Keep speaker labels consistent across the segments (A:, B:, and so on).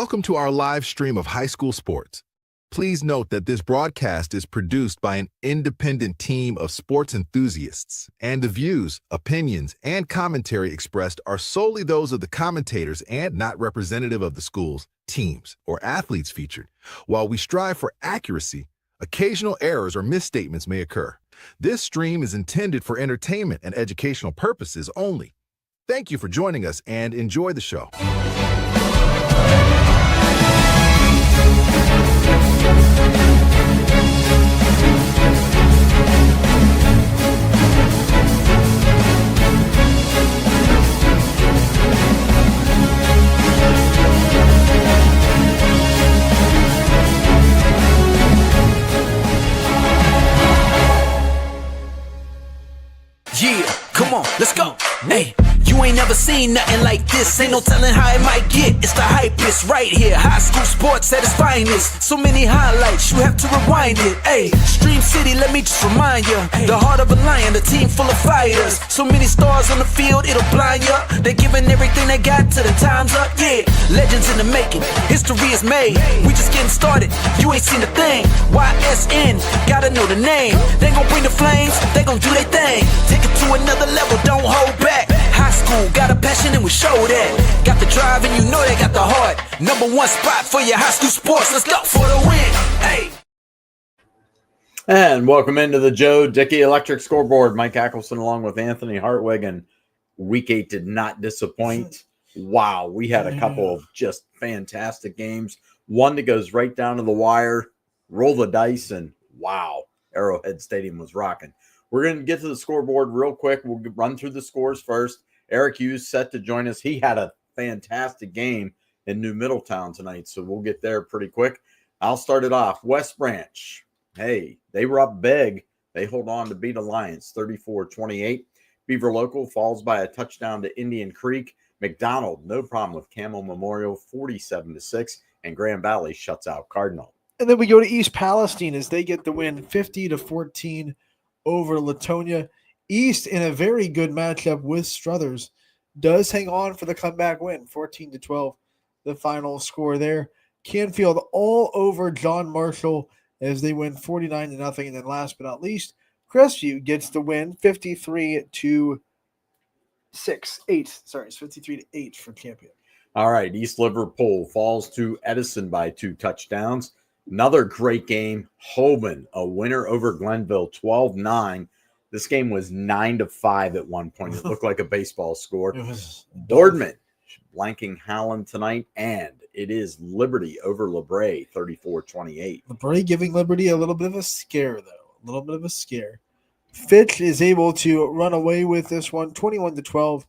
A: Welcome to our live stream of high school sports. Please note that this broadcast is produced by an independent team of sports enthusiasts, and the views, opinions, and commentary expressed are solely those of the commentators and not representative of the schools, teams, or athletes featured. While we strive for accuracy, occasional errors or misstatements may occur. This stream is intended for entertainment and educational purposes only. Thank you for joining us and enjoy the show.
B: Yeah, come on, let's go. Hey, you ain't never seen nothing like this. Ain't no telling how it might get. It's the hypest right here. High school sports at its finest. So many highlights, you have to rewind it. Hey, Stream City, let me just remind you. The heart of a lion, the team full of fighters. So many stars on the field, it'll blind you. They're giving everything they got till the time's up. Yeah, legends in the making. History is made. We just getting started. You ain't seen a thing. YSN, gotta know the name. They gon' bring the flames, they gon' do their thing. Take it to another level, don't hold back. High school, got a passion and we show that. Got the drive and you know they got the heart. Number one spot for your high school sports. Let's go for the win. Hey.
C: And welcome into the Joe Dickey Electric Scoreboard. Mike Ackelson along with Anthony Hartwig. And week 8 did not disappoint. Wow, we had a couple of just fantastic games. One that goes right down to the wire, roll the dice, and wow, Arrowhead Stadium was rocking. We're going to get to the scoreboard real quick. We'll run through the scores first. Eric Hughes set to join us. He had a fantastic game in New Middletown tonight, so we'll get there pretty quick. I'll start it off. West Branch, hey, they were up big. They hold on to beat Alliance 34-28. Beaver Local falls by a touchdown to Indian Creek. McDonald, no problem with Camel Memorial 47-6. And Grand Valley shuts out Cardinal.
D: And then we go to East Palestine as they get the win 50-14 over Latonia. East, in a very good matchup with Struthers, does hang on for the comeback win, 14-12, the final score there. Canfield all over John Marshall as they win 49-0. And then last but not least, Crestview gets the win 53-8. Sorry, it's 53-8 for Champion.
C: All right, East Liverpool falls to Edison by 2 touchdowns. Another great game. Hoban, a winner over Glenville, 12-9. This game was 9-5 at one point. It looked like a baseball score. Boardman blanking Howland tonight, and it is Liberty over LeBray, 34-28.
D: LeBray giving Liberty a little bit of a scare, though. A little bit of a scare. Fitch is able to run away with this one, 21-12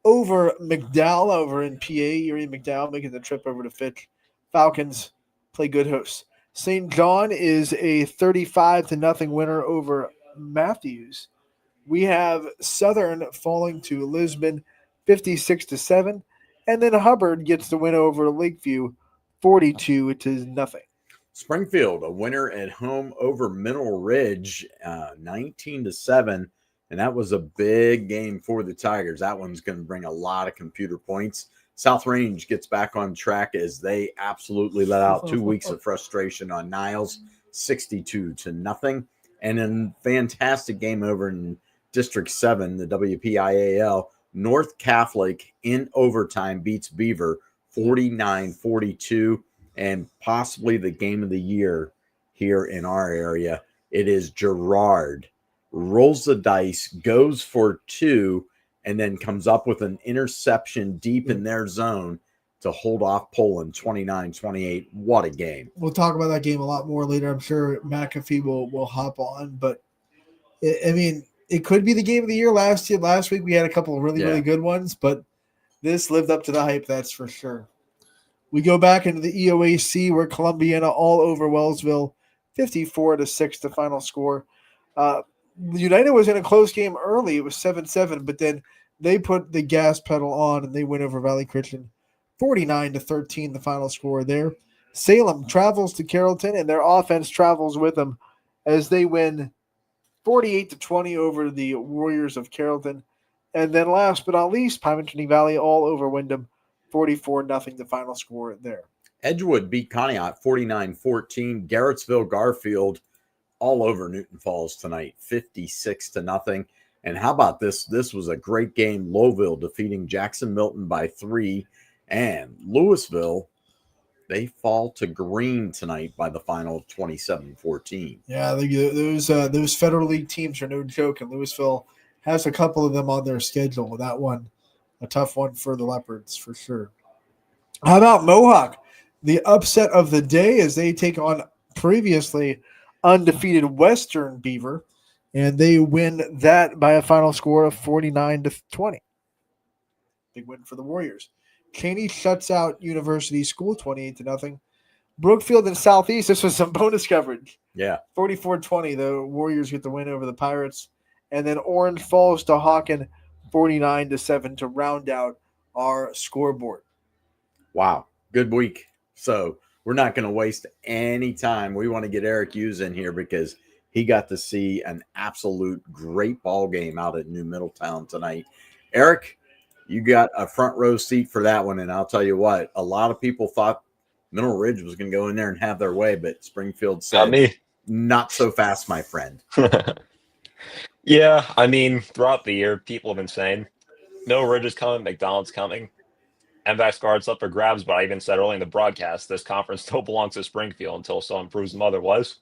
D: over McDowell over in PA. Erie McDowell making the trip over to Fitch. Falcons play good hosts. St. John is a 35-0 winner over Matthews. We have Southern falling to Lisbon 56-7, and then Hubbard gets the win over Lakeview 42-0.
C: Springfield, a winner at home over Mineral Ridge, 19-7, and that was a big game for the Tigers. That one's going to bring a lot of computer points. South Range gets back on track as they absolutely let out 2 weeks of frustration on Niles, 62-0. And a fantastic game over in District 7, the WPIAL. North Catholic in overtime beats Beaver 49-42, and possibly the game of the year here in our area. It is Gerard. Rolls the dice, goes for 2, and then comes up with an interception deep in their zone to hold off Poland 29-28. What a game.
D: We'll talk about that game a lot more later. I'm sure McAfee will hop on, but it could be the game of the year. Last week we had a couple of really good ones, but this lived up to the hype, that's for sure. We go back into the EOAC where Columbiana all over Wellsville, 54-6 the final score. United was in a close game early. It was 7-7, but then they put the gas pedal on and they win over Valley Christian, 49-13 the final score there. Salem travels to Carrollton, and their offense travels with them as they win 48-20 over the Warriors of Carrollton. And then last but not least, Pymontree Valley all over Wyndham, 44-0 the final score there.
C: Edgewood beat Conneaut 49-14. Garrettsville Garfield all over Newton Falls tonight, 56-0. And how about this? This was a great game. Lowville defeating Jackson Milton by 3. And Louisville, they fall to Green tonight by the final 27-14.
D: Yeah, those Federal League teams are no joke, and Louisville has a couple of them on their schedule. That one, a tough one for the Leopards for sure. How about Mohawk? The upset of the day as they take on previously undefeated Western Beaver, and they win that by a final score of 49-20. Big win for the Warriors. Cheney shuts out University School 28-0. Brookfield and Southeast, this was some bonus coverage.
C: Yeah.
D: 44-20, the Warriors get the win over the Pirates. And then Orange falls to Hawken 49-7 to round out our scoreboard.
C: Wow. Good week. So we're not going to waste any time. We want to get Eric Hughes in here because he got to see an absolute great ball game out at New Middletown tonight. Eric, you got a front row seat for that one. And I'll tell you what, a lot of people thought Mineral Ridge was going to go in there and have their way, but Springfield said, not so fast, my friend.
E: Yeah, I mean, throughout the year, people have been saying Mineral Ridge is coming, McDonald's coming. MVAC's guard's up for grabs, but I even said early in the broadcast, this conference still belongs to Springfield until someone proves them otherwise.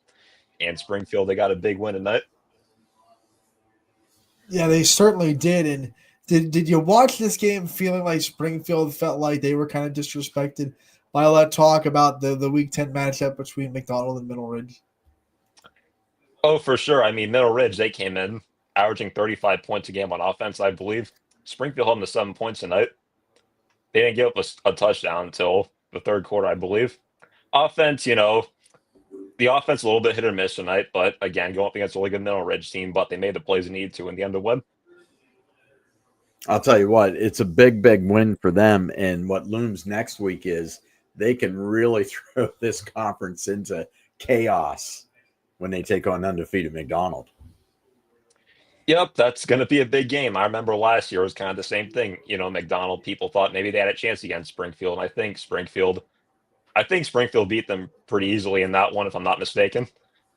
E: And Springfield, they got a big win tonight.
D: Yeah, they certainly did. And did you watch this game feeling like Springfield felt like they were kind of disrespected by all that talk about the Week 10 matchup between McDonald and Mineral Ridge?
E: Oh, for sure. I mean, Mineral Ridge, they came in averaging 35 points a game on offense, I believe. Springfield held them to 7 points tonight. They didn't give up a touchdown until the third quarter, I believe. Offense, the offense a little bit hit or miss tonight, but again, going up against a really good Mineral Ridge team, but they made the plays they needed to in the end to win.
C: I'll tell you what, it's a big, big win for them. And what looms next week is they can really throw this conference into chaos when they take on undefeated McDonald.
E: Yep, that's going to be a big game. I remember last year was kind of the same thing. McDonald, people thought maybe they had a chance against Springfield. And I think Springfield beat them pretty easily in that one, if I'm not mistaken.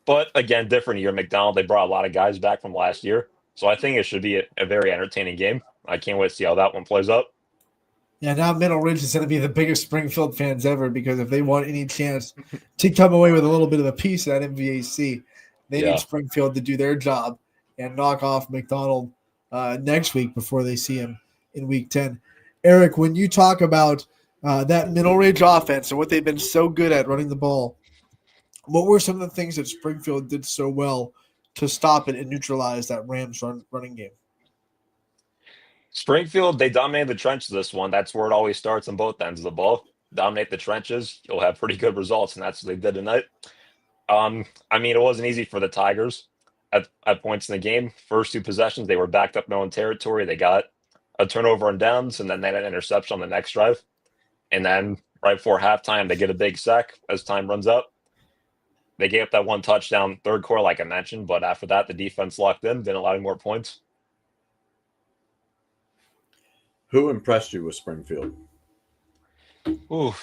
E: But again, different year. McDonald, they brought a lot of guys back from last year. So I think it should be a very entertaining game. I can't wait to see how that one plays out.
D: Yeah, now Mineral Ridge is going to be the biggest Springfield fans ever because if they want any chance to come away with a little bit of a piece of that MVAC, they need Springfield to do their job and knock off McDonald next week before they see him in Week 10. Eric, when you talk about that Mineral Ridge offense and what they've been so good at running the ball, what were some of the things that Springfield did so well to stop it and neutralize that Rams running game?
E: Springfield, they dominated the trenches this one. That's where it always starts on both ends of the ball. Dominate the trenches, you'll have pretty good results, and that's what they did tonight. It wasn't easy for the Tigers at points in the game. First two possessions, they were backed up in their own territory. They got a turnover on downs, and then they had an interception on the next drive. And then right before halftime, they get a big sack as time runs out. They gave up that one touchdown third quarter, like I mentioned, but after that, the defense locked in, didn't allow any more points.
C: Who impressed you with Springfield?
E: Ooh,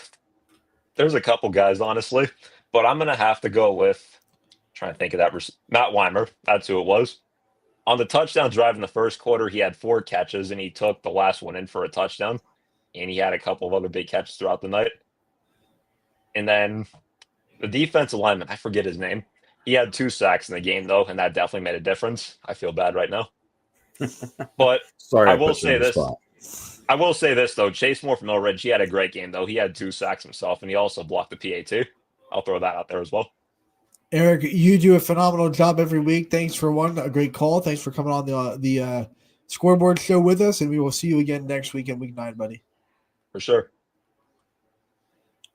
E: there's a couple guys, honestly, but I'm going to have to go with, trying to think of that, Matt Weimer. That's who it was. On the touchdown drive in the first quarter, he had 4 catches, and he took the last one in for a touchdown, and he had a couple of other big catches throughout the night. And then the defensive lineman, I forget his name. He had 2 sacks in the game, though, and that definitely made a difference. I feel bad right now. But
C: Sorry,
E: I will say this. I will say this, though. Chase Moore from Mill Ridge, he had a great game, though. He had 2 sacks himself, and he also blocked the PAT. I'll throw that out there as well.
D: Eric, you do a phenomenal job every week. Thanks for a great call. Thanks for coming on the Scoreboard show with us, and we will see you again next week in Week 9, buddy.
E: For sure.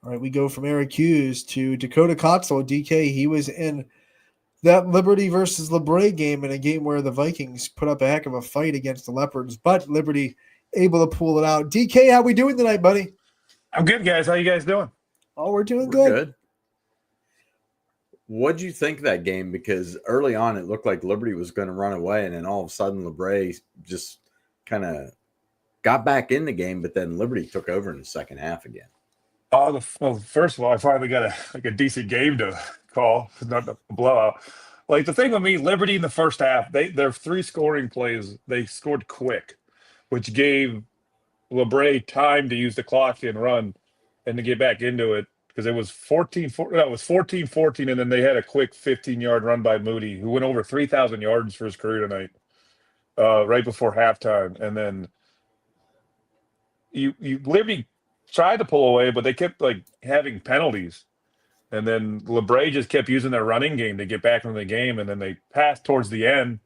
D: All right, we go from Eric Hughes to Dakota Kotzel. DK, he was in that Liberty versus LeBray game in a game where the Vikings put up a heck of a fight against the Leopards, but Liberty able to pull it out. DK, how we doing tonight, buddy?
F: I'm good, guys. How you guys doing?
D: Oh, we're doing good.
C: What'd you think of that game? Because early on, it looked like Liberty was going to run away, and then all of a sudden, LeBray just kind of got back in the game, but then Liberty took over in the second half again.
F: Well, first of all, I finally got a decent game to call, not a blowout. Like the thing with me, Liberty in the first half, their three scoring plays, they scored quick, which gave LeBray time to use the clock and run and to get back into it because it was 14-14, and then they had a quick 15-yard run by Moody, who went over 3,000 yards for his career tonight, right before halftime. And then you Liberty tried to pull away, but they kept like having penalties. And then LeBray just kept using their running game to get back into the game, and then they passed towards the end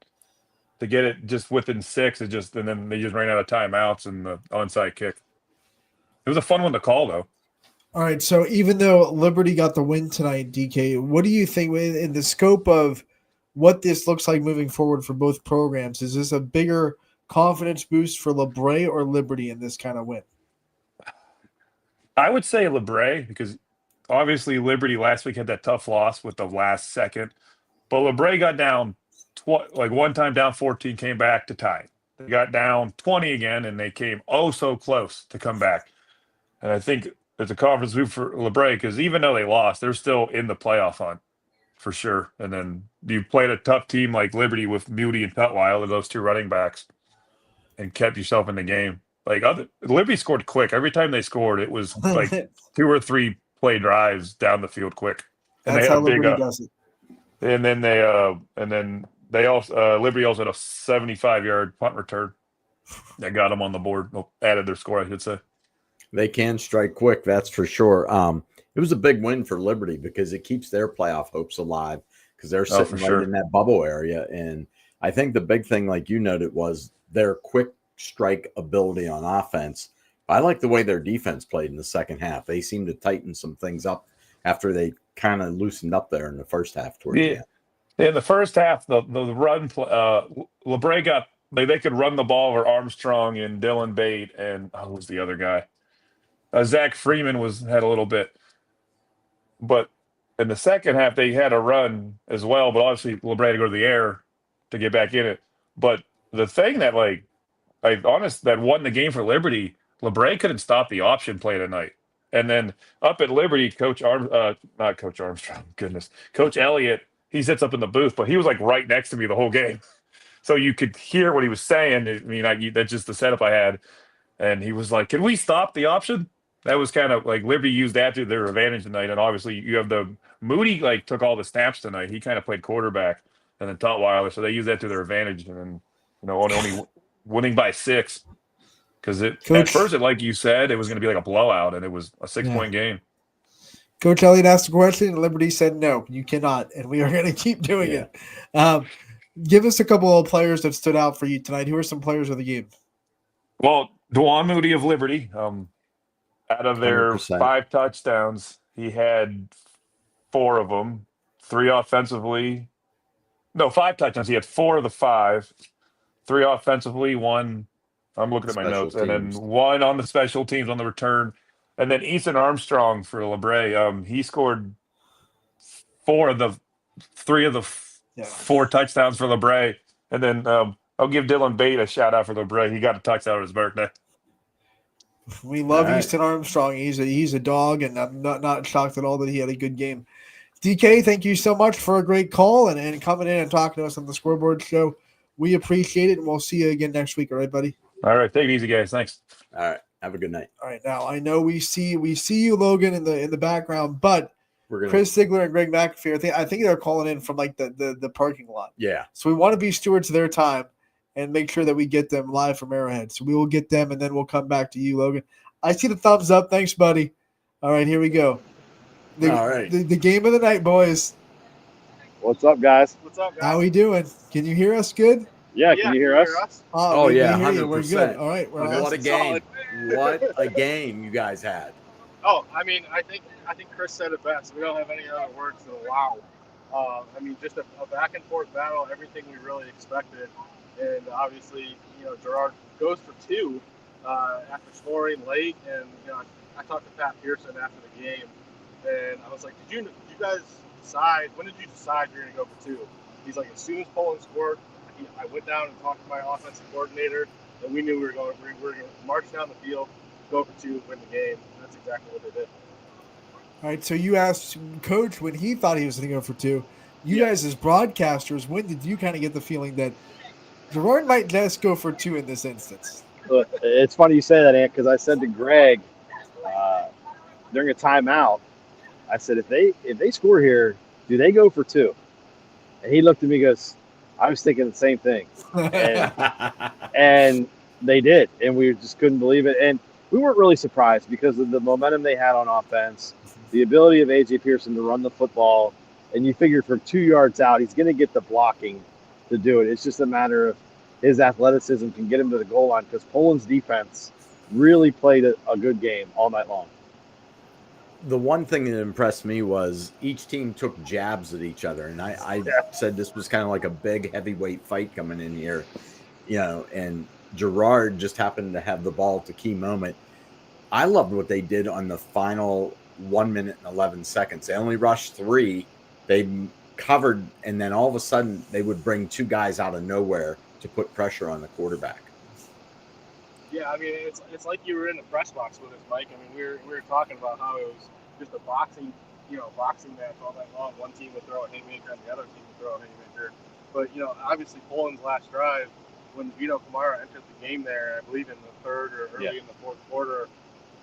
F: to get it just within 6. And then they just ran out of timeouts and the onside kick. It was a fun one to call, though.
D: All right, so even though Liberty got the win tonight, DK, what do you think in the scope of what this looks like moving forward for both programs? Is this a bigger confidence boost for LeBray or Liberty in this kind of win?
F: I would say LeBray, because obviously Liberty last week had that tough loss with the last second, but LeBray got down one time down 14, came back to tie. They got down 20 again, and they came so close to come back. And I think it's a confidence boost for LeBray because even though they lost, they're still in the playoff hunt for sure. And then you played a tough team like Liberty with Moody and Tutwiler, those two running backs, and kept yourself in the game. Liberty scored quick. Every time they scored, it was like 2 or 3 play drives down the field quick. And
D: That's
F: they had
D: how Liberty does it.
F: And then they also Liberty also had a 75-yard punt return that got them on the board. Added their score, I should say.
C: They can strike quick, that's for sure. It was a big win for Liberty because it keeps their playoff hopes alive because they're sitting right in that bubble area. And I think the big thing, like you noted, was their quick strike ability on offense. I like the way their defense played in the second half. They seemed to tighten some things up after they kind of loosened up there in the first half towards the end.
F: In the first half, the run LeBray got they could run the ball over Armstrong and Dylan Bate and who was the other guy? Zach Freeman had a little bit, but in the second half they had a run as well. But obviously LeBray had to go to the air to get back in it. But the thing that that won the game for Liberty, LeBray couldn't stop the option play tonight. And then up at Liberty, Coach Elliott, he sits up in the booth, but he was like right next to me the whole game. So you could hear what he was saying. I mean, that's just the setup I had. And he was like, "Can we stop the option?" That was kind of like Liberty used that to their advantage tonight. And obviously you have Moody took all the snaps tonight. He kind of played quarterback and then Tutwiler. So they used that to their advantage. And then, only winning by 6. Because at first, like you said, it was going to be like a blowout, and it was a 6-point game.
D: Coach Elliott asked a question, and Liberty said, "No, you cannot," and we are going to keep doing it. Give us a couple of players that stood out for you tonight. Who are some players of the game?
F: Well, Dwan Moody of Liberty, out of their
C: 100%.
F: 5 touchdowns, he had 4 of them, 3 offensively. No, 5 touchdowns. He had 4 of the 5, 3 offensively, 1. I'm looking at my notes. And then 1 on the special teams on the return. And then Ethan Armstrong for LeBray. He scored 3 of the 4 touchdowns for LeBray. And then I'll give Dylan Bate a shout out for LeBray. He got a touchdown on his birthday.
D: We love Easton Armstrong. He's a dog, and I'm not shocked at all that he had a good game. DK, thank you so much for a great call and coming in and talking to us on the Scoreboard Show. We appreciate it, and we'll see you again next week. All right, buddy? All
F: right. Take it easy, guys. Thanks.
C: All right. Have a good night.
D: All right. Now, I know we see you, Logan, in the background, but Chris Ziegler and Greg McAfee, I think they're calling in from the parking lot.
C: Yeah.
D: So we want to be stewards of their time and make sure that we get them live from Arrowhead. So we will get them, and then we'll come back to you, Logan. I see the thumbs up. Thanks, buddy. All right, here we go.
C: All right.
D: The game of the night, boys.
G: What's up, guys?
D: How we doing? Can you hear us good?
G: Yeah, can you hear us?
C: Oh, yeah, 100%.
D: We're good. All right.
C: What a game. What a game you guys had.
G: Oh, I mean, I think Chris said it best. We don't have any other words than wow. I mean, just a back and forth battle, everything we really expected. And obviously, Gerard goes for 2 after scoring late. And, I talked to Pat Pearson after the game, and I was like, did you guys decide, when did you decide you're going to go for 2? He's like, as soon as Poland scored, I went down and talked to my offensive coordinator, and we knew we were going to march down the field, go for 2, win the game. That's exactly what they did.
D: All right, so you asked Coach when he thought he was going to go for 2. You
G: Yeah.
D: guys, as broadcasters, when did you kind of get the feeling that Gerard might just go for 2 in this instance?
H: But it's funny you say that, Ant, because I said to Greg uh, during a timeout, I said, if they score here, do they go for 2? And he looked at me and goes, I was thinking the same thing. And and they did, and we just couldn't believe it. And we weren't really surprised because of the momentum they had on offense, the ability of A.J. Pearson to run the football, and you figured from 2 yards out, he's going to get the blocking to do it. It's just a matter of his athleticism can get him to the goal line because Poland's defense really played a good game all night long.
C: The one thing that impressed me was each team took jabs at each other. And I said this was kind of like a big heavyweight fight coming in here, and Gerard just happened to have the ball at the key moment. I loved what they did on the final 1 minute and 11 seconds. They only rushed 3. They covered, and then all of a sudden they would bring 2 guys out of nowhere to put pressure on the quarterback.
G: Yeah, I mean, it's like you were in the press box with us, Mike. I mean, we were talking about how it was just a boxing match all night long. One team would throw a haymaker and the other team would throw a haymaker. But, obviously Poland's last drive, when Vito Kamara entered the game there, I believe in the third or early in the fourth quarter,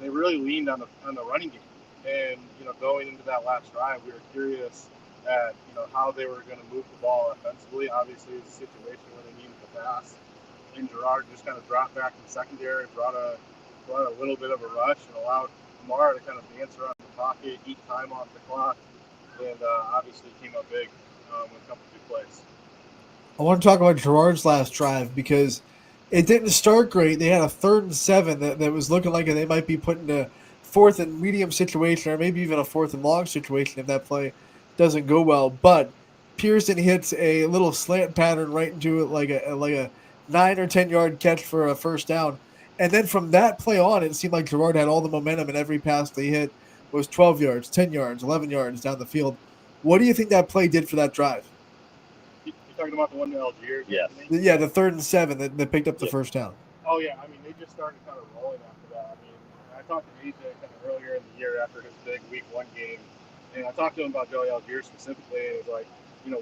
G: they really leaned on the running game. And, going into that last drive, we were curious at, how they were going to move the ball offensively. Obviously, it was a situation where they needed to pass. And Gerard just kind of dropped back in the secondary, brought a little bit of a rush, and allowed Kamara to kind of dance around the pocket, eat time off the clock, and obviously came up big with a couple big plays.
D: I want to talk about Gerard's last drive because it didn't start great. They had a 3rd and 7 that was looking like they might be put in a 4th and medium situation, or maybe even a 4th and long situation if that play doesn't go well. But Pearson hits a little slant pattern right into it, like a 9 or 10 yard catch for a first down. And then from that play on, it seemed like Gerard had all the momentum, and every pass they hit was 12 yards, 10 yards, 11 yards down the field. What do you think that play did for that drive?
G: You're talking about the one to Algiers?
H: Yes.
D: Yeah, the 3rd and 7 that picked up the first down.
G: Oh, yeah. I mean, they just started kind of rolling after that. I mean, I talked to AJ kind of earlier in the year after his big week 1 game, and I talked to him about Joey Algiers specifically, and it was like,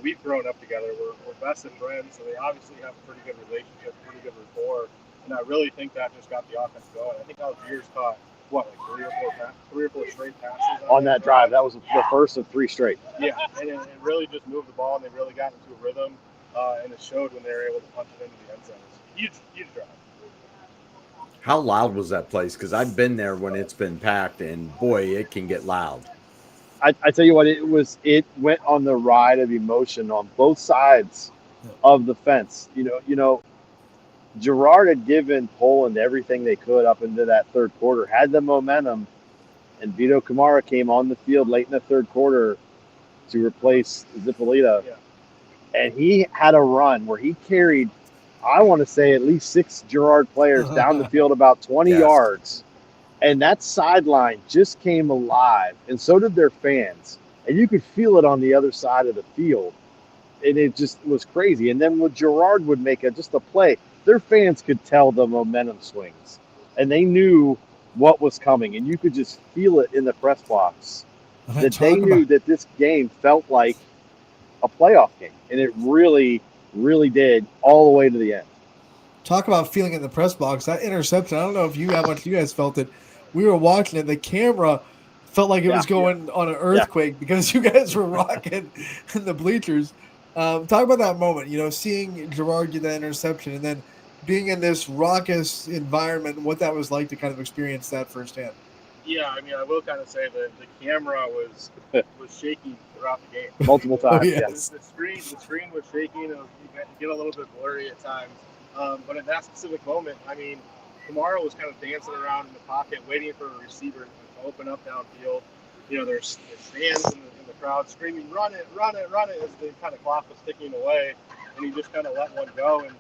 G: we've grown up together. We're best of friends, so they obviously have a pretty good relationship, pretty good rapport. And I really think that just got the offense going. I think Algiers caught, like 3 or 4 straight passes
H: on that drive. That was the first of 3 straight.
G: Yeah, and it really just moved the ball, and they really got into a rhythm, and it showed when they were able to punch it into the end zone. It was a huge drive.
C: How loud was that place? Because I've been there when it's been packed, and boy, it can get loud.
H: I tell you what, it went on the ride of emotion on both sides of the fence. Gerard had given Poland everything they could up into that 3rd quarter, had the momentum, and Vito Kamara came on the field late in the 3rd quarter to replace Zippolita.
G: Yeah.
H: And he had a run where he carried, I want to say, at least 6 Gerard players down the field about 20 yards. And that sideline just came alive, and so did their fans. And you could feel it on the other side of the field. And it just was crazy. And then when Gerard would make just a play, their fans could tell the momentum swings. And they knew what was coming. And you could just feel it in the press box. That they knew that this game felt like a playoff game. And it really, really did all the way to the end.
D: Talk about feeling in the press box. That interception, I don't know how much you guys felt it. We were watching it. The camera felt like it was going on an earthquake because you guys were rocking in the bleachers. Talk about that moment, seeing Gerard get that interception and then being in this raucous environment, what that was like to kind of experience that firsthand.
G: Yeah, I mean, I will kind of say that the camera was shaking throughout the game.
H: Multiple times,
D: yes.
G: The screen was shaking. It was, you get a little bit blurry at times. But in that specific moment, I mean, Kamara was kind of dancing around in the pocket, waiting for a receiver to open up downfield. There's fans in the crowd screaming, run it, as the kind of clock was ticking away. And he just kind of let one go, and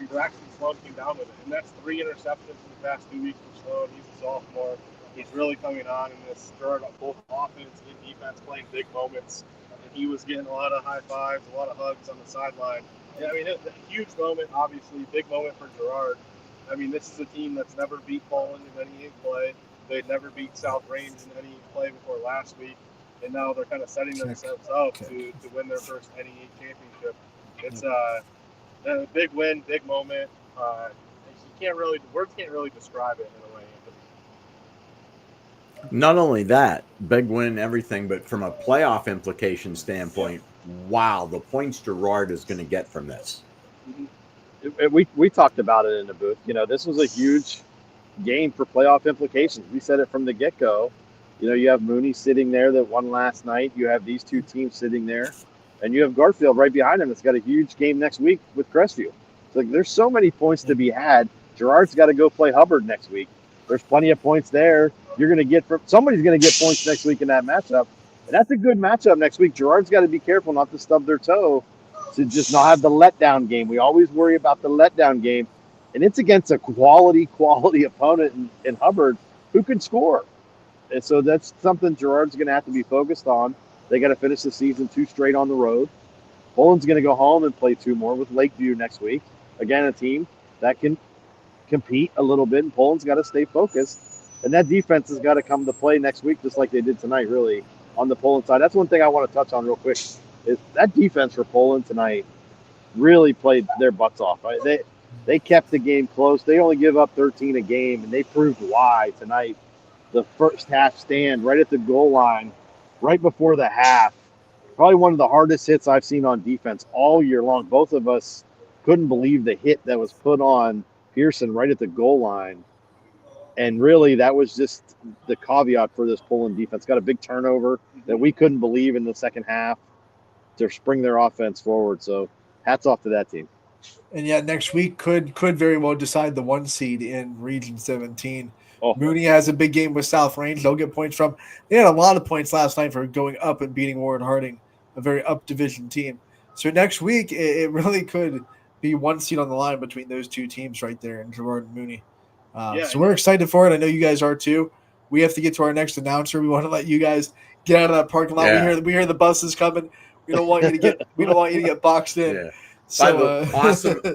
G: Braxton Sloan came down with it. And that's 3 interceptions in the past 2 weeks for Sloan. He's a sophomore. He's really coming on in this third, both offense and defense, playing big moments. And he was getting a lot of high fives, a lot of hugs on the sideline. Yeah, I mean, it's a huge moment, obviously, big moment for Gerard. I mean, this is a team that's never beat Poland in any play. They'd never beat South Range in any play before last week, and now they're kind of setting themselves up to win their first NE championship. It's a big win, big moment. Words can't really describe it in a way.
C: Not only that, big win, everything, but from a playoff implication standpoint, wow, the points Girard is going to get from this.
H: We talked about it in the booth. This was a huge game for playoff implications. We said it from the get-go. You have Mooney sitting there that won last night. You have these two teams sitting there. And you have Garfield right behind him that's got a huge game next week with Crestview. So there's so many points to be had. Girard's got to go play Hubbard next week. There's plenty of points there. Somebody's going to get points next week in that matchup. And that's a good matchup next week. Girard's got to be careful not to stub their toe to just not have the letdown game. We always worry about the letdown game. And it's against a quality opponent in Hubbard who can score. And so that's something Girard's going to have to be focused on. They got to finish the season 2 straight on the road. Poland's going to go home and play 2 more with Lakeview next week. Again, a team that can compete a little bit, and Poland's got to stay focused. And that defense has got to come to play next week, just like they did tonight, really, on the Poland side. That's one thing I want to touch on real quick. Is that defense for Poland tonight really played their butts off. Right? They kept the game close. They only give up 13 a game, and they proved why tonight. The first half stand right at the goal line, right before the half. Probably one of the hardest hits I've seen on defense all year long. Both of us couldn't believe the hit that was put on Pearson right at the goal line. And really, that was just the caveat for this Poland defense. Got a big turnover that we couldn't believe in the second half to spring their offense forward. So hats off to that team.
D: And yeah, next week could very well decide the 1 seed in Region 17.
H: Oh.
D: Mooney has a big game with South Range. They'll get points from. They had a lot of points last night for going up and beating Warren Harding, a very up division team. So next week, it really could be 1 seed on the line between those two teams right there, in Girard and Mooney. So we're excited for it. I know you guys are too. We have to get to our next announcer. We want to let you guys get out of that parking lot.
C: Yeah.
D: We hear the buses coming. We don't want you to get boxed in.
C: Yeah.
D: So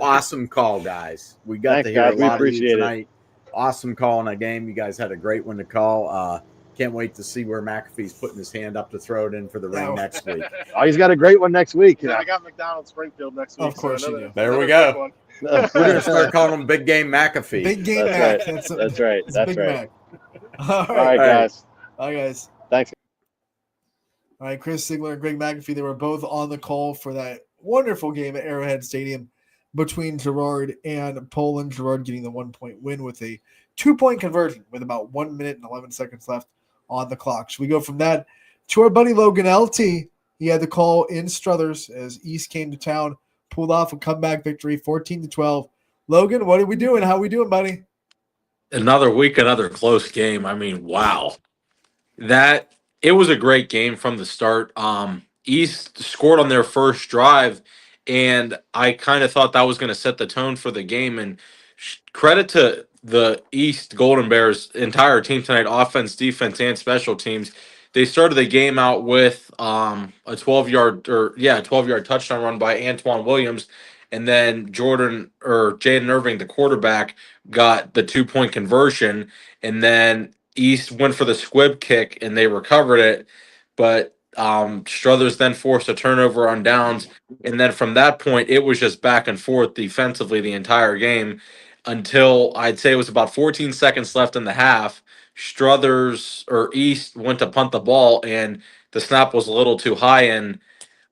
C: awesome call, guys. We got
H: Thanks,
C: to hear
H: guys.
C: a lot
H: We
C: of you
H: appreciate it.
C: tonight. Awesome call in that game. You guys had a great one to call. Can't wait to see where McAfee's putting his hand up to throw it in for the ring next week.
H: Oh, he's got a great one next week.
G: Yeah, I got McDonald's Springfield next week.
D: Of course
G: so
D: you do.
C: There we
G: another
C: go.
G: big one.
C: We're gonna start calling him Big Game McAfee.
D: big game
H: That's
D: Mac.
H: right. That's right.
D: It's
H: That's
D: Big
H: right.
D: Mac. All
H: All
D: right.
H: right, guys.
D: Bye, guys.
H: Thanks.
D: All right, Chris Sigler and Greg McAfee, they were both on the call for that wonderful game at Arrowhead Stadium between Girard and Poland. Girard getting the 1-point win with a 2-point conversion with about 1 minute and 11 seconds left on the clock. So we go from that to our buddy Logan LT. He had the call in Struthers as East came to town, pulled off a comeback victory, 14-12. Logan, what are we doing? How are we doing, buddy?
I: Another week, another close game. I mean, wow. It was a great game from the start. East scored on their first drive, and I kind of thought that was going to set the tone for the game. And credit to the East Golden Bears entire team tonight, offense, defense, and special teams. They started the game out with a 12-yard touchdown run by Antoine Williams, and then Jaden Irving, the quarterback, got the 2-point conversion, and then East went for the squib kick, and they recovered it, but Struthers then forced a turnover on downs, and then from that point, it was just back and forth defensively the entire game until I'd say it was about 14 seconds left in the half. East went to punt the ball, and the snap was a little too high, and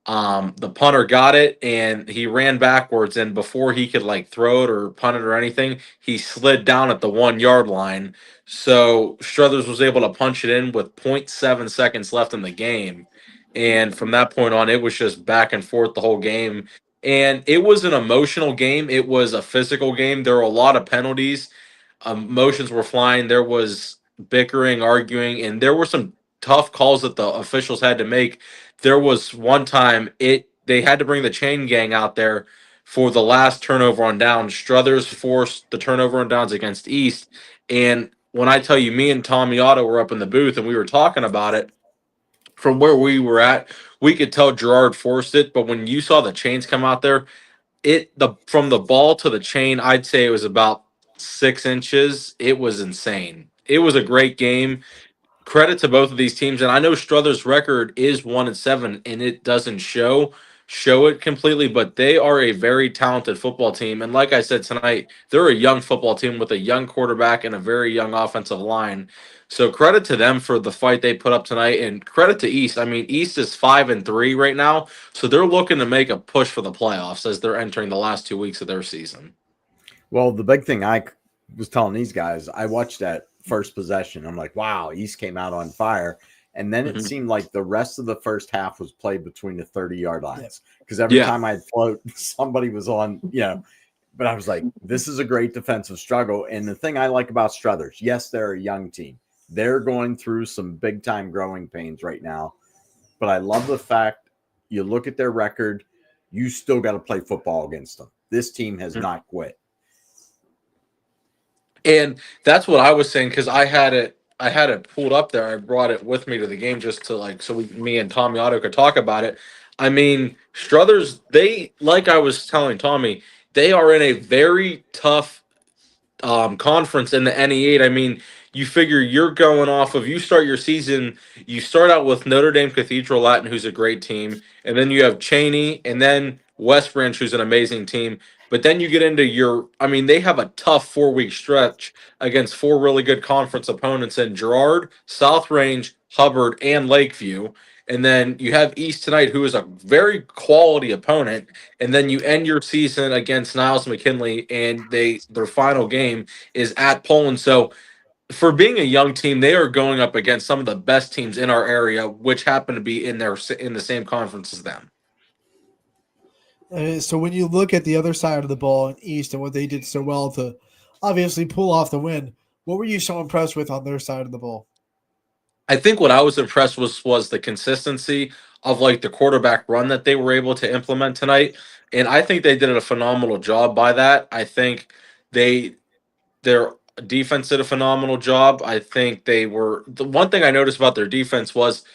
I: the punter got it, and he ran backwards, and before he could throw it or punt it or anything, he slid down at the 1-yard line. So Struthers was able to punch it in with 0.7 seconds left in the game. And from that point on, it was just back and forth the whole game. And it was an emotional game. It was a physical game. There were a lot of penalties. Emotions were flying. There was bickering, arguing, and there were some tough calls that the officials had to make. There was one time they had to bring the chain gang out there for the last turnover on downs. Struthers forced the turnover on downs against East. And when I tell you, me and Tommy Otto were up in the booth and we were talking about it, from where we were at, we could tell Girard forced it. But when you saw the chains come out there, from the ball to the chain, I'd say it was about 6 inches. It was insane. it was a great game. Credit to both of these teams, and I know Struthers' record is 1-7, and it doesn't show it completely, but they are a very talented football team. And like I said tonight, they're a young football team with a young quarterback and a very young offensive line. So credit to them for the fight they put up tonight, and credit to East. I mean, East is 5-3 right now, so they're looking to make a push for the playoffs as they're entering the last 2 weeks of their season.
C: Well, the big thing I was telling these guys, I watched that first possession. I'm like, wow, East came out on fire. And then it seemed like the rest of the first half was played between the 30-yard lines. Because every time I'd float, somebody was on, but I was like, this is a great defensive struggle. And the thing I like about Struthers, yes, they're a young team. They're going through some big-time growing pains right now. But I love the fact you look at their record, you still got to play football against them. This team has not quit.
I: And that's what I was saying, because I had it pulled up there. I brought it with me to the game just to me and Tommy Otto could talk about it. I mean, Struthers, like I was telling Tommy, they are in a very tough conference in the NE8. I mean, you figure you're going off of, you start your season, you start out with Notre Dame Cathedral Latin, who's a great team, and then you have Cheney, and then West Branch, who's an amazing team. But then you get into they have a tough 4-week stretch against 4 really good conference opponents in Girard, South Range, Hubbard, and Lakeview. And then you have East tonight, who is a very quality opponent. And then you end your season against Niles McKinley, and their final game is at Poland. So for being a young team, they are going up against some of the best teams in our area, which happen to be in the same conference as them.
D: So when you look at the other side of the ball in East and what they did so well to obviously pull off the win, what were you so impressed with on their side of the ball?
I: I think what I was impressed with was the consistency of the quarterback run that they were able to implement tonight. And I think they did a phenomenal job by that. I think their defense did a phenomenal job. I think the one thing I noticed about their defense was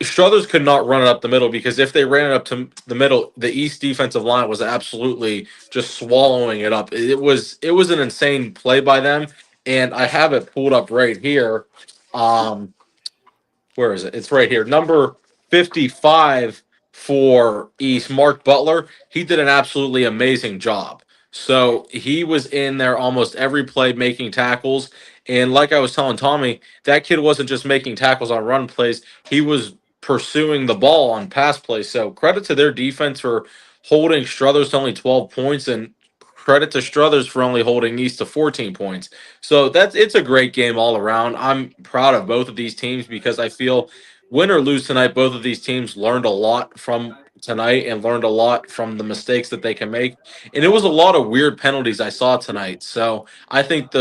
I: Struthers could not run it up the middle, because if they ran it up to the middle, the East defensive line was absolutely just swallowing it up. It was an insane play by them, and I have it pulled up right here. Where is it? It's right here. Number 55 for East, Mark Butler. He did an absolutely amazing job. So he was in there almost every play making tackles. And like I was telling Tommy, that kid wasn't just making tackles on run plays. He was pursuing the ball on pass plays. So credit to their defense for holding Struthers to only 12 points, and credit to Struthers for only holding East to 14 points. So it's a great game all around. I'm proud of both of these teams, because I feel win or lose tonight, both of these teams learned a lot from tonight and learned a lot from the mistakes that they can make. And it was a lot of weird penalties I saw tonight. So I think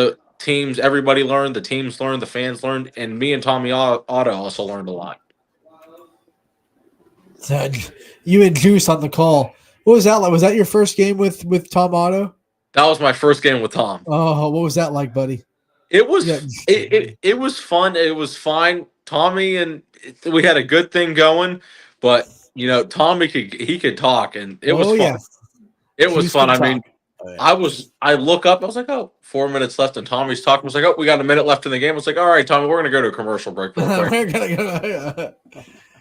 I: everybody learned, the teams learned, the fans learned, and me and Tommy Otto also learned a lot.
D: You and Juice on the call. What was that like? Was that your first game with Tom Otto?
I: That was my first game with Tom.
D: Oh, what was that like, buddy?
I: It was it was fun. It was fine. Tommy we had a good thing going, but Tommy could talk, and it was fun. Yeah. It was fun. I mean, I look up, I was like, 4 minutes left, and Tommy's talking. I was like, we got a minute left in the game. I was like, all right, Tommy, we're gonna go to a commercial break real quick. We're gonna go.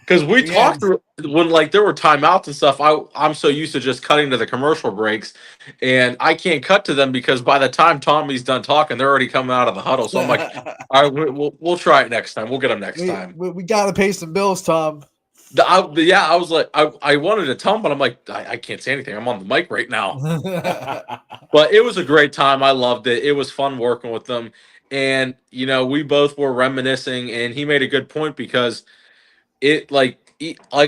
I: Because we talked when there were timeouts and stuff. I'm so used to just cutting to the commercial breaks, and I can't cut to them because by the time Tommy's done talking, they're already coming out of the huddle. So I'm like, all right, we'll try it next time. We'll get them next time.
D: We got to pay some bills, Tom.
I: I was like, I wanted to tell him, but I'm like, I can't say anything. I'm on the mic right now. But it was a great time. I loved it. It was fun working with them, and we both were reminiscing, and he made a good point, because like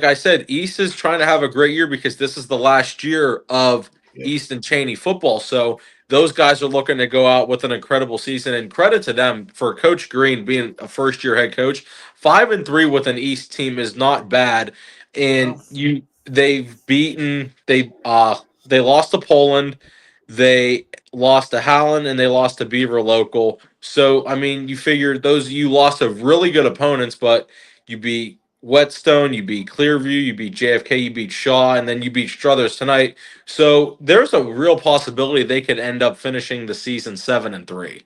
I: I said, East is trying to have a great year because this is the last year of East and Cheney football. So those guys are looking to go out with an incredible season, and credit to them for Coach Green being a first-year head coach. 5-3 with an East team is not bad, and they lost to Poland, they lost to Howland, and they lost to Beaver Local. So I mean, you figure you lost to really good opponents, but you beat Whetstone, you beat Clearview, you beat JFK, you beat Shaw, and then you beat Struthers tonight. So there's a real possibility they could end up finishing the season 7-3.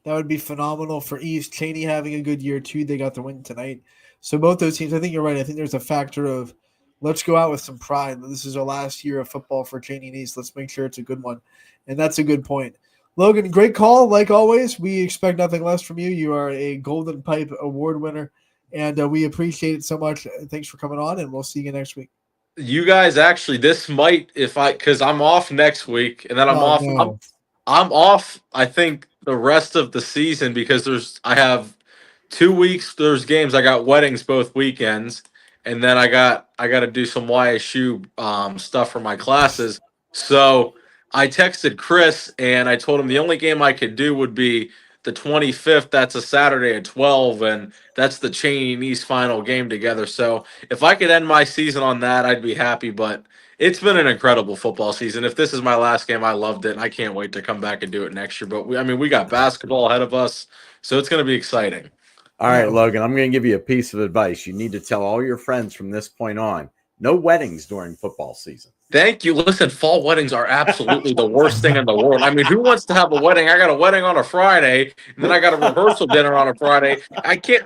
D: That would be phenomenal for East. Cheney having a good year too. They got the win tonight. So both those teams, I think you're right. I think there's a factor of let's go out with some pride. This is our last year of football for Cheney and East. Let's make sure it's a good one. And that's a good point. Logan, great call. Like always, we expect nothing less from you. You are a Golden Pipe Award winner, and we appreciate it so much. Thanks for coming on, and we'll see you next week.
I: You guys actually, this might, because I'm off next week, and then I'm
D: Oh,
I: off.
D: no.
I: I'm off. I think the rest of the season because I have 2 weeks. There's games. I got weddings both weekends, and then I got to do some YSU stuff for my classes. So I texted Chris and I told him the only game I could do would be the 25th. That's a Saturday at 12, and that's the Cheney and East final game together. So if I could end my season on that, I'd be happy. But it's been an incredible football season. If this is my last game, I loved it, and I can't wait to come back and do it next year. But we got basketball ahead of us, so it's going to be exciting.
C: All right, Logan, I'm going to give you a piece of advice. You need to tell all your friends from this point on, no weddings during football season.
I: Thank you. Listen, fall weddings are absolutely the worst thing in the world. I mean, who wants to have a wedding? I got a wedding on a Friday, and then I got a rehearsal dinner on a Friday.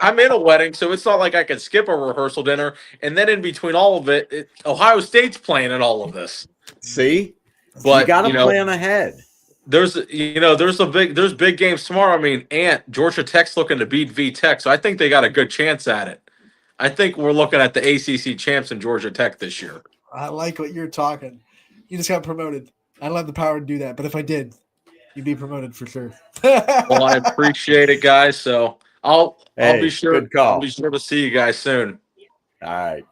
I: I'm in a wedding, so it's not like I can skip a rehearsal dinner. And then in between all of it, Ohio State's playing in all of this.
C: See?
I: But
C: you got to plan ahead.
I: There's big games tomorrow. I mean, Georgia Tech's looking to beat VTech, so I think they got a good chance at it. I think we're looking at the ACC champs in Georgia Tech this year.
D: I like what you're talking. You just got promoted. I don't have the power to do that, but if I did, you'd be promoted for sure.
I: Well, I appreciate it, guys. So I'll be sure.
C: Good call.
I: I'll be sure to see you guys soon.
C: All right.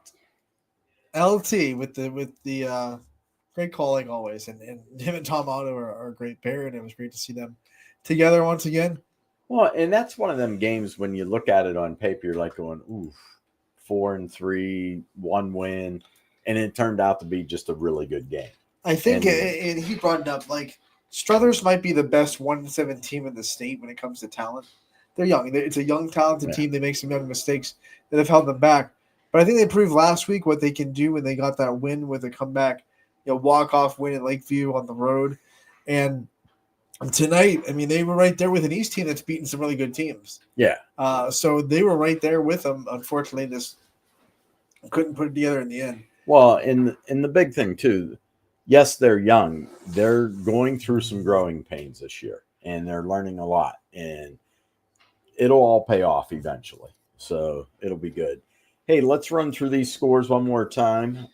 D: LT with the great call like always, and him and Tom Otto are a great pair, and it was great to see them together once again.
C: Well, and that's one of them games when you look at it on paper, you're like going, oof, 4-3, 1 win. And it turned out to be just a really good game.
D: I think and he brought it up, like, Struthers might be the best 1-7 team in the state when it comes to talent. They're young. It's a young, talented team. They make some young mistakes that have held them back. But I think they proved last week what they can do when they got that win with a comeback, walk-off win at Lakeview on the road. And tonight, I mean, they were right there with an East team that's beaten some really good teams.
C: Yeah.
D: So they were right there with them. Unfortunately, just couldn't put it together in the end.
C: Well, in the big thing, too, yes, they're young. They're going through some growing pains this year, and they're learning a lot. And it'll all pay off eventually. So it'll be good. Hey, let's run through these scores one more time.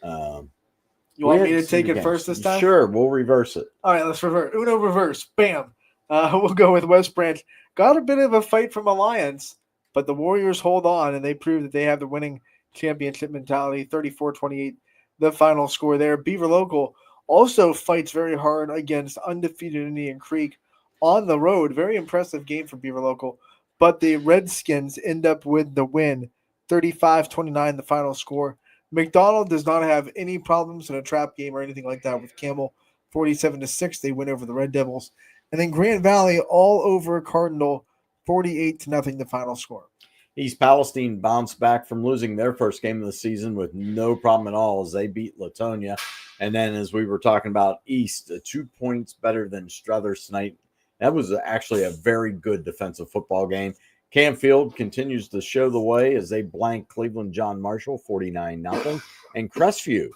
D: You want me to take it first this time?
C: Sure, we'll reverse it.
D: All right, let's reverse. Uno reverse. Bam. We'll go with West Branch. Got a bit of a fight from Alliance, but the Warriors hold on, and they prove that they have the winning championship mentality. 34-28, the final score there. Beaver Local also fights very hard against undefeated Indian Creek on the road. Very impressive game for Beaver Local, but the Redskins end up with the win. 35-29, the final score. McDonald does not have any problems in a trap game or anything like that with Campbell. 47-6, they win over the Red Devils. And then Grant Valley all over Cardinal, 48-0, the final score.
C: East Palestine bounced back from losing their first game of the season with no problem at all as they beat Latonia. And then as we were talking about East, 2 points better than Struthers tonight. That was actually a very good defensive football game. Canfield continues to show the way as they blank Cleveland John Marshall 49-0. And Crestview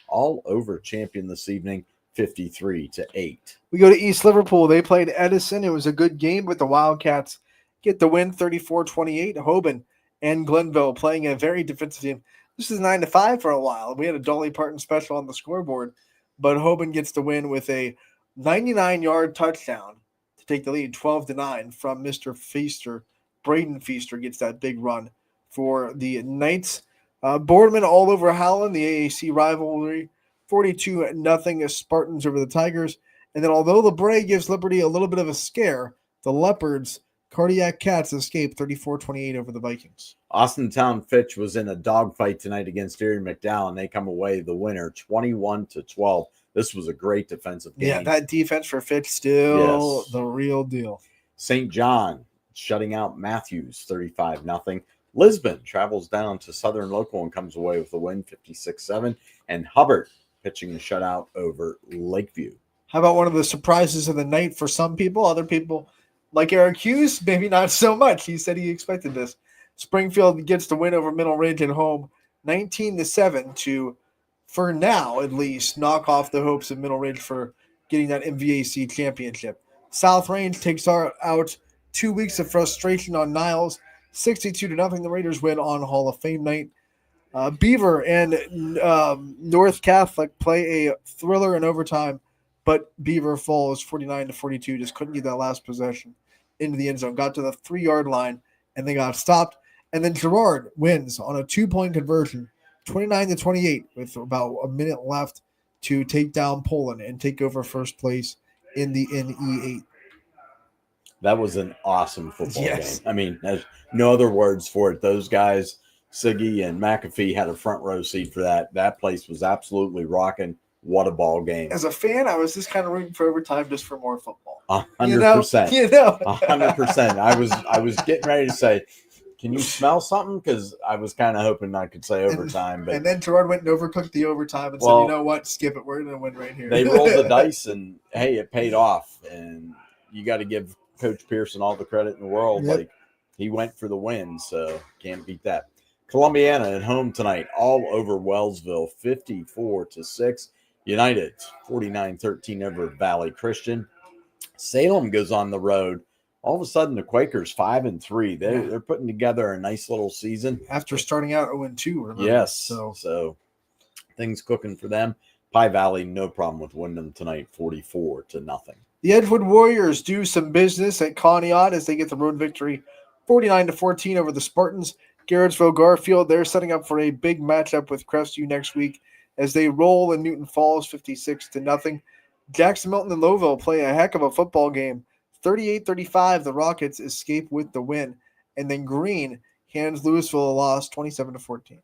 C: all over champion this evening 53-8.
D: We go to East Liverpool. They played Edison. It was a good game, but the Wildcats get the win 34-28. Hoban and Glenville playing a very defensive team. This is 9-5 for a while. We had a Dolly Parton special on the scoreboard, but Hoban gets the win with a 99-yard touchdown to take the lead 12-9 from Mr. Feaster. Braden Feaster gets that big run for the Knights. Boardman all over Howland, the AAC rivalry. 42-0 Spartans over the Tigers. And then although LeBray gives Liberty a little bit of a scare, the Leopards, Cardiac Cats, escape 34-28 over the Vikings.
C: Austintown Fitch was in a dogfight tonight against Erie McDowell, and they come away the winner 21-12. This was a great defensive game.
D: Yeah, that defense for Fitch still the real deal.
C: St. John shutting out Matthews 35-0. Lisbon travels down to Southern Local and comes away with a win 56-7. And Hubbard pitching a shutout over Lakeview.
D: How about one of the surprises of the night for some people? Other people Like Eric Hughes, maybe not so much. He said he expected this. Springfield gets the win over Middle Ridge at home, 19-7 to, for now at least, knock off the hopes of Middle Ridge for getting that MVAC championship. South Range takes out 2 weeks of frustration on Niles, 62-0. The Raiders win on Hall of Fame night. Beaver and North Catholic play a thriller in overtime, but Beaver falls 49-42. Just couldn't get that last possession into the end zone. Got to the 3-yard line, and they got stopped. And then Girard wins on a 2-point conversion, 29-28, with about a minute left to take down Poland and take over first place in the NE8.
C: That was an awesome football
D: Yes.
C: game. I mean, there's no other words for it. Those guys, Siggy and McAfee, had a front row seat for that. That place was absolutely rocking. What a ball game.
D: As a fan, I was just kind of rooting for overtime just for more football.
C: 100%.
D: You know?
C: 100%. I was getting ready to say, can you smell something? Because I was kind of hoping I could say overtime.
D: And then Gerard went and overcooked the overtime and said, you know what? Skip it. We're going to win right here.
C: They rolled the dice, and, hey, it paid off. And you got to give Coach Pearson all the credit in the world.
D: Yep.
C: Like, he went for the win, so can't beat that. Columbiana at home tonight, all over Wellsville, 54-6. United, 49-13 over Valley Christian. Salem goes on the road. All of a sudden, the Quakers 5-3. They're putting together a nice little season
D: after starting out 0-2. Remember?
C: Yes,
D: so
C: things cooking for them. Pie Valley, no problem with winning them tonight, 44-0.
D: The Edgewood Warriors do some business at Conneaut as they get the road victory, 49-14 over the Spartans. Garrettsville Garfield, they're setting up for a big matchup with Crestview next week as they roll in Newton Falls 56-0. Jackson Milton and Lowville play a heck of a football game. 38-35, the Rockets escape with the win. And then Green hands Louisville a loss, 27-14.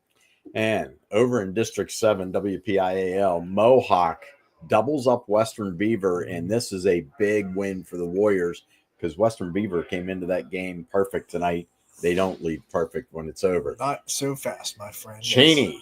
C: And over in District 7, WPIAL, Mohawk doubles up Western Beaver, and this is a big win for the Warriors because Western Beaver came into that game perfect tonight. They don't leave perfect when it's over.
D: Not so fast, my friend.
C: Cheney,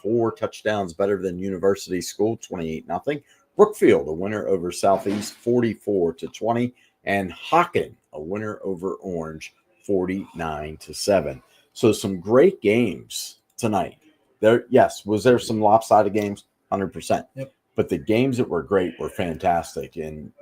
C: 4 touchdowns better than University School, 28-0. Brookfield, a winner over Southeast, 44-20. And Hockin, a winner over Orange, 49-7. So some great games tonight. Was there some lopsided games? 100%.
D: Yep.
C: But the games that were great were fantastic, and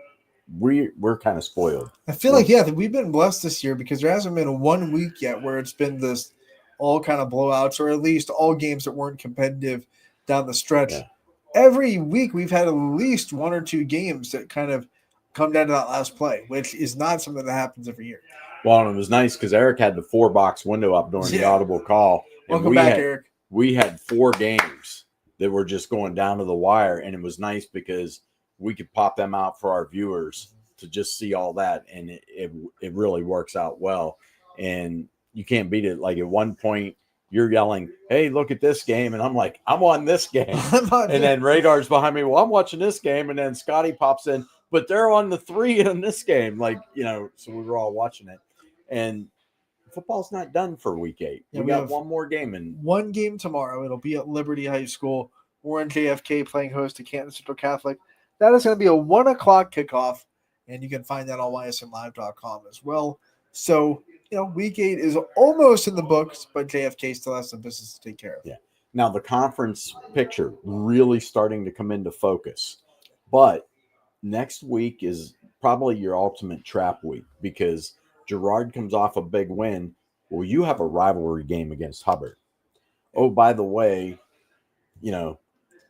C: we're kind of spoiled.
D: I feel like, we've been blessed this year because there hasn't been 1 week yet where it's been this all kind of blowouts, or at least all games that weren't competitive down the stretch.
C: Yeah.
D: Every week we've had at least 1 or 2 games that kind of come down to that last play, which is not something that happens every year.
C: Well, and it was nice because Eric had the 4-box window up during the audible call.
D: Welcome back, Eric.
C: We had 4 games that were just going down to the wire, and it was nice because we could pop them out for our viewers to just see all that, and it really works out well. And you can't beat it. Like at one point, you're yelling, hey, look at this game. And I'm like, I'm on this game. And then Radar's behind me. Well, I'm watching this game. And then Scotty pops in, but they're on the 3 in this game. Like, so we were all watching it. And football's not done for week 8.
D: Yeah,
C: we got one more game. And
D: 1 game tomorrow. It'll be at Liberty High School. Warren JFK playing host to Canton Central Catholic. That is going to be a 1 o'clock kickoff. And you can find that on ysmlive.com as well. So, week 8 is almost in the books, but JFK still has some business to take care of.
C: Yeah. Now, the conference picture really starting to come into focus. But next week is probably your ultimate trap week because Girard comes off a big win. Well, you have a rivalry game against Hubbard. Oh, by the way,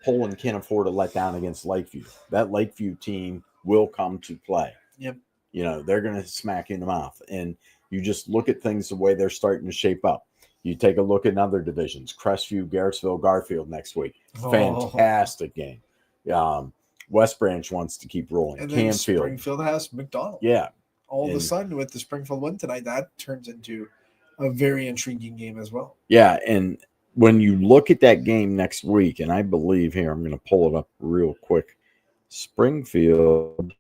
C: Poland can't afford to let down against Lakeview. That Lakeview team will come to play.
D: Yep.
C: They're going to smack you in the mouth. And you just look at things the way they're starting to shape up. You take a look at other divisions, Crestview, Garrettsville, Garfield next week. Fantastic game. West Branch wants to keep rolling.
D: And then
C: Canfield.
D: Springfield has McDonald.
C: Yeah.
D: All of a sudden, with the Springfield win tonight, that turns into a very intriguing game as well.
C: Yeah, and when you look at that game next week, and I believe here, I'm going to pull it up real quick. Springfield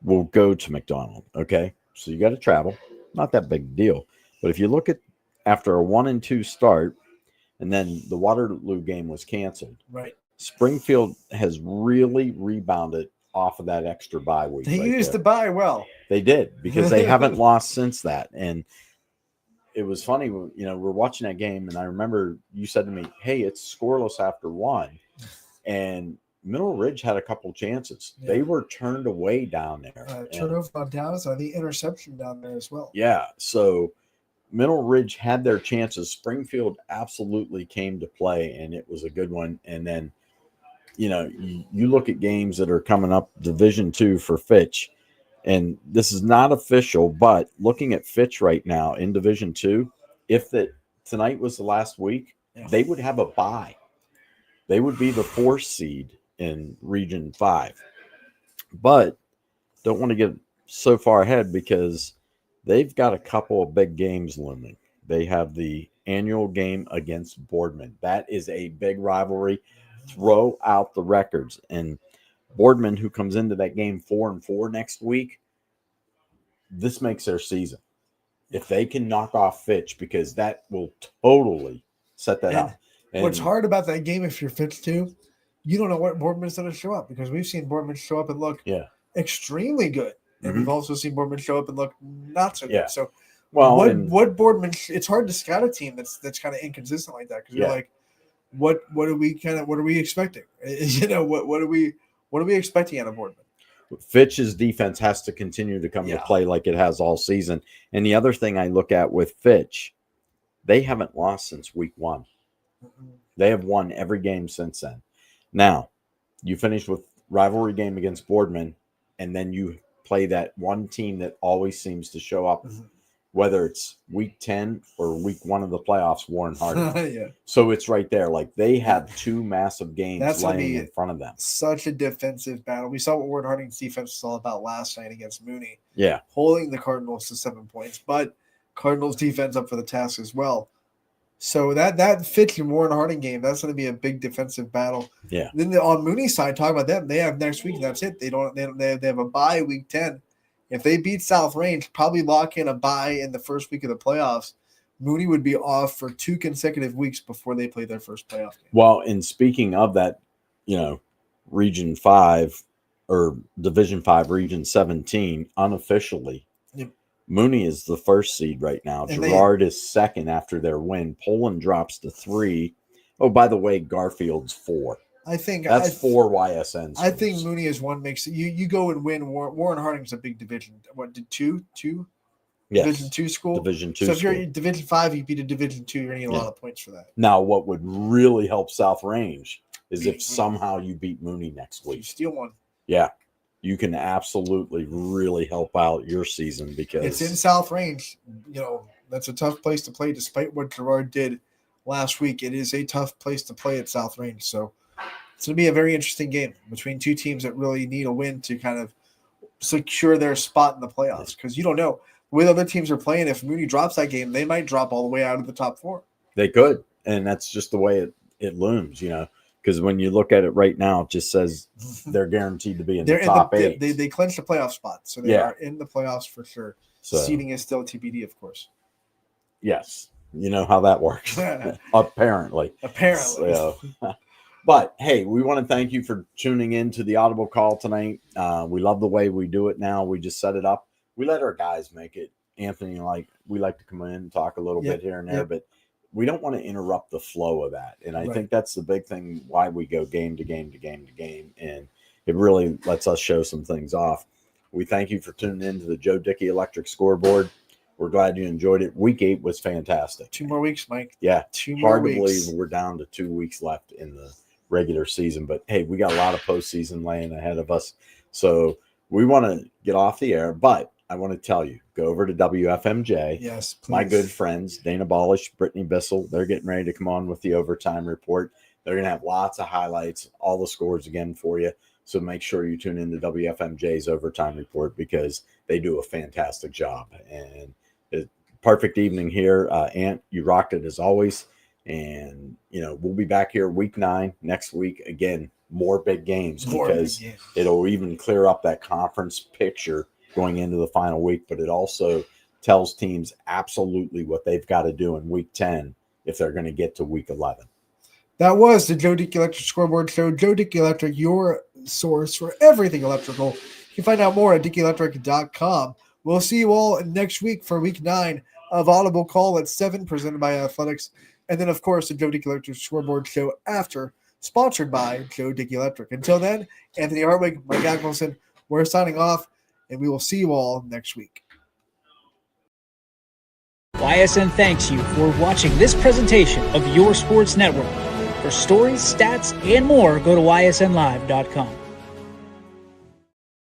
C: will go to McDonald, okay? So you got to travel. Not that big a deal. But if you look at after a 1-2 start, and then the Waterloo game was canceled.
D: Right.
C: Springfield has really rebounded off of that extra bye week.
D: They
C: right
D: used
C: there.
D: the bye well.
C: They did, because they haven't lost since that. And it was funny, we're watching that game, and I remember you said to me, hey, it's scoreless after 1. And Mineral Ridge had a couple chances.
D: Yeah.
C: They were turned away down there.
D: Turnover on downs, I think interception down there as well.
C: Yeah. So Mineral Ridge had their chances. Springfield absolutely came to play, and it was a good one. And then, you look at games that are coming up, Division II for Fitch. And this is not official, but looking at Fitch right now in Division II, if tonight was the last week, they would have a bye. They would be the 4th seed in Region 5. But don't want to get so far ahead, because they've got a couple of big games looming. They have the annual game against Boardman. That is a big rivalry. Throw out the records. And Boardman, who comes into that game 4-4 next week, this makes their season. If they can knock off Fitch, because that will totally set that up. And
D: what's hard about that game, if you're Fitch too, you don't know what Boardman's going to show up, because we've seen Boardman show up and look extremely good. And we've also seen Boardman show up and look not so good. So what Boardman, it's hard to scout a team that's kind of inconsistent like that, because you're like, what are we expecting? What are we expecting out of Boardman?
C: Fitch's defense has to continue to come to play like it has all season. And the other thing I look at with Fitch, they haven't lost since week 1. They have won every game since then. Now, you finish with rivalry game against Boardman, and then you play that one team that always seems to show up, whether it's week 10 or week 1 of the playoffs, Warren Harding. So it's right there. Like, they have 2 massive games laying in front of them.
D: Such a defensive battle. We saw what Warren Harding's defense was all about last night against Mooney.
C: Yeah.
D: Holding the Cardinals to 7 points, but Cardinals defense up for the task as well. So that Fitch and Warren Harding game, that's going to be a big defensive battle.
C: Yeah.
D: Then on Mooney's side, talk about them. They have next week, and that's it. They have a bye week 10. If they beat South Range, probably lock in a bye in the first week of the playoffs. Mooney would be off for 2 consecutive weeks before they play their first playoff game.
C: Well, and speaking of that, Region 5 or Division 5, Region 17, unofficially, Mooney is the 1st seed right now. And Girard is 2nd after their win. Poland drops to 3. Oh, by the way, Garfield's 4.
D: I think
C: that's 4 YSNs.
D: I think Mooney is 1 makes it. You go and win. Warren Harding's a big division. What did 2? Yes. Division 2 school.
C: Division 2.
D: So if you're in Division 5, you beat a Division 2. You're gonna get a lot of points for that.
C: Now, what would really help South Range is if somehow you beat Mooney next week.
D: You steal one.
C: Yeah, you can absolutely really help out your season, because
D: it's in South Range. That's a tough place to play. Despite what Girard did last week, it is a tough place to play at South Range. So it's going to be a very interesting game between 2 teams that really need a win to kind of secure their spot in the playoffs, because you don't know the way the other teams are playing. If Mooney drops that game, they might drop all the way out of the top 4.
C: They could, and that's just the way it looms, because when you look at it right now, it just says they're guaranteed to be in the top 8.
D: They clinched the playoff spot, so they are in the playoffs for sure. So, seeding is still TBD, of course.
C: Yes, you know how that works. Apparently. So, but hey, we want to thank you for tuning in to the Audible Call tonight. We love the way we do it now. We just set it up. We let our guys make it. Anthony, we like to come in and talk a little bit here and there, but we don't want to interrupt the flow of that. And I think that's the big thing why we go game to game to game to game. And it really lets us show some things off. We thank you for tuning in to the Joe Dickey Electric Scoreboard. We're glad you enjoyed it. Week 8 was fantastic.
D: 2 more weeks, Mike.
C: Yeah.
D: 2 more weeks.
C: Hard to believe we're down to 2 weeks left in the regular season. But, hey, we got a lot of postseason laying ahead of us. So we want to get off the air. But I want to tell you, go over to WFMJ.
D: Yes, please.
C: My good friends, Dana Ballish, Brittany Bissell, they're getting ready to come on with the overtime report. They're going to have lots of highlights, all the scores again for you. So make sure you tune in to WFMJ's overtime report, because they do a fantastic job. And perfect evening here. Ant, you rocked it as always. And, we'll be back here week 9 next week. Again, more big games, because it'll even clear up that conference picture going into the final week, but it also tells teams absolutely what they've got to do in week 10 if they're going to get to week 11.
D: That was the Joe Dickey Electric Scoreboard Show. Joe Dickey Electric, your source for everything electrical. You can find out more at DickeyElectric.com. We'll see you all next week for week 9 of Audible Call at 7, presented by Athletics. And then, of course, the Joe Dickey Electric Scoreboard Show after, sponsored by Joe Dickey Electric. Until then, Anthony Hartwig, Mike Ackelson, we're signing off, and we will see you all next week.
J: YSN thanks you for watching this presentation of Your Sports Network. For stories, stats, and more, go to ysnlive.com.